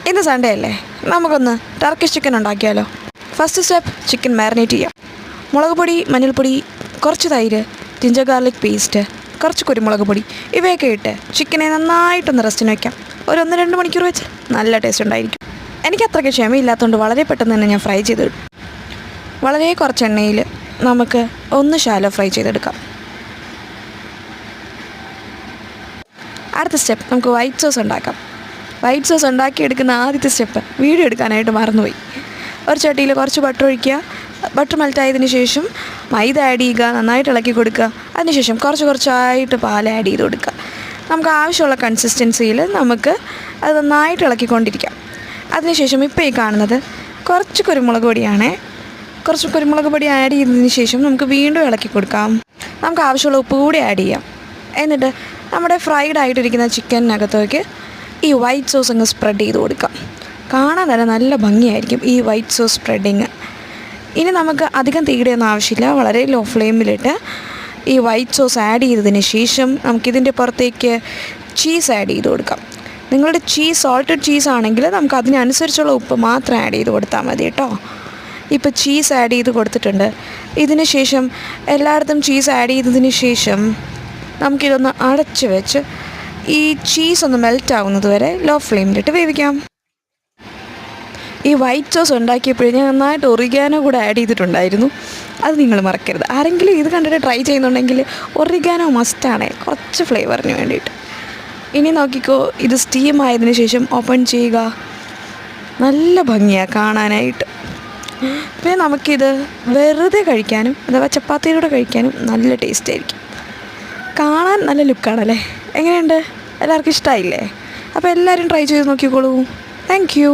ഇന്ന് സൺഡേ അല്ലേ, നമുക്കൊന്ന് ടർക്കിഷ് ചിക്കൻ ഉണ്ടാക്കിയാലോ. ഫസ്റ്റ് സ്റ്റെപ്പ്, ചിക്കൻ മാരിനേറ്റ് ചെയ്യാം. മുളക് പൊടി, മഞ്ഞൾപ്പൊടി, കുറച്ച് തൈര്, ജിഞ്ചർ ഗാർലിക് പേസ്റ്റ്, കുറച്ച് കുരുമുളക് പൊടി ഇവയൊക്കെ ഇട്ട് ചിക്കനെ നന്നായിട്ടൊന്ന് റെസ്റ്റിന് വയ്ക്കാം. ഒരു 1-2 മണിക്കൂർ വെച്ച് നല്ല ടേസ്റ്റ് ഉണ്ടായിരിക്കും. എനിക്ക് അത്രയ്ക്ക് ക്ഷമയില്ലാത്തതുകൊണ്ട് വളരെ പെട്ടെന്ന് തന്നെ ഞാൻ ഫ്രൈ ചെയ്തെടുക്കും. വളരെ കുറച്ച് എണ്ണയിൽ നമുക്ക് ഒന്ന് ശാലോ ഫ്രൈ ചെയ്തെടുക്കാം. അടുത്ത സ്റ്റെപ്പ്, നമുക്ക് വൈറ്റ് സോസ് ഉണ്ടാക്കാം. വൈറ്റ് സോസ് ഉണ്ടാക്കിയെടുക്കുന്ന ആദ്യത്തെ സ്റ്റെപ്പ് വീഡിയോ എടുക്കാനായിട്ട് മറന്നുപോയി. ഒരു ചട്ടിയിൽ കുറച്ച് ബട്ടർ ഒഴിക്കുക. ബട്ടർ മെൽറ്റായതിന് ശേഷം മൈദ ആഡ് ചെയ്യുക, നന്നായിട്ട് ഇളക്കി കൊടുക്കുക. അതിനുശേഷം കുറച്ചായിട്ട് പാൽ ആഡ് ചെയ്ത് കൊടുക്കുക. നമുക്ക് ആവശ്യമുള്ള കൺസിസ്റ്റൻസിയിൽ നമുക്ക് അത് നന്നായിട്ട് ഇളക്കിക്കൊണ്ടിരിക്കാം. അതിനുശേഷം ഇപ്പോൾ ഈ കാണുന്നത് കുറച്ച് കുരുമുളക് പൊടിയാണ്. കുറച്ച് കുരുമുളക് പൊടി ആഡ് ചെയ്തതിന് ശേഷം നമുക്ക് വീണ്ടും ഇളക്കി കൊടുക്കാം. നമുക്ക് ആവശ്യമുള്ള ഉപ്പ് കൂടി ആഡ് ചെയ്യാം. എന്നിട്ട് നമ്മുടെ ഫ്രൈഡ് ആയിട്ടിരിക്കുന്ന ചിക്കനകത്തേക്ക് ഈ വൈറ്റ് സോസ് അങ്ങ് സ്പ്രെഡ് ചെയ്ത് കൊടുക്കാം. കാണാൻ തന്നെ നല്ല ഭംഗിയായിരിക്കും ഈ വൈറ്റ് സോസ് സ്പ്രെഡിങ്. ഇനി നമുക്ക് അധികം തീയുടെയൊന്നും ആവശ്യമില്ല. വളരെ ലോ ഫ്ലെയിമിലിട്ട് ഈ വൈറ്റ് സോസ് ആഡ് ചെയ്തതിന് ശേഷം നമുക്കിതിൻ്റെ പുറത്തേക്ക് ചീസ് ആഡ് ചെയ്ത് കൊടുക്കാം. നിങ്ങളുടെ ചീസ് സോൾട്ടഡ് ചീസ് ആണെങ്കിൽ നമുക്ക് അതിനനുസരിച്ചുള്ള ഉപ്പ് മാത്രം ആഡ് ചെയ്ത് കൊടുത്താൽ മതി കേട്ടോ. ഇപ്പോൾ ചീസ് ആഡ് ചെയ്ത് കൊടുത്തിട്ടുണ്ട്. ഇതിന് ശേഷം എല്ലായിടത്തും ചീസ് ആഡ് ചെയ്തതിന് ശേഷം നമുക്കിതൊന്ന് അടച്ച് വെച്ച് ഈ ചീസ് ഒന്ന് മെൽറ്റ് ആവുന്നത് വരെ ലോ ഫ്ലെയിമിലിട്ട് വേവിക്കാം. ഈ വൈറ്റ് സോസ് ഉണ്ടാക്കിയപ്പോഴേ ഞാൻ നന്നായിട്ട് ഒറിഗാനോ കൂടെ ആഡ് ചെയ്തിട്ടുണ്ടായിരുന്നു. അത് നിങ്ങൾ മറക്കരുത്. ആരെങ്കിലും ഇത് കണ്ടിട്ട് ട്രൈ ചെയ്യുന്നുണ്ടെങ്കിൽ ഒറിഗാനോ മസ്റ്റാണ്, കുറച്ച് ഫ്ലേവറിന് വേണ്ടിയിട്ട്. ഇനി നോക്കിക്കോ, ഇത് സ്റ്റീം ആയതിനു ശേഷം ഓപ്പൺ ചെയ്യുക. നല്ല ഭംഗിയാണ് കാണാനായിട്ട്. പിന്നെ നമുക്കിത് വെറുതെ കഴിക്കാനും അഥവാ ചപ്പാത്തിയിലൂടെ കഴിക്കാനും നല്ല ടേസ്റ്റ് ആയിരിക്കും. കാണാൻ നല്ല ലുക്കാണല്ലേ. എങ്ങനെയുണ്ട്? എല്ലാവർക്കും ഇഷ്ടമായില്ലേ? അപ്പോൾ എല്ലാവരും ട്രൈ ചെയ്ത് നോക്കിക്കോളൂ. Thank you.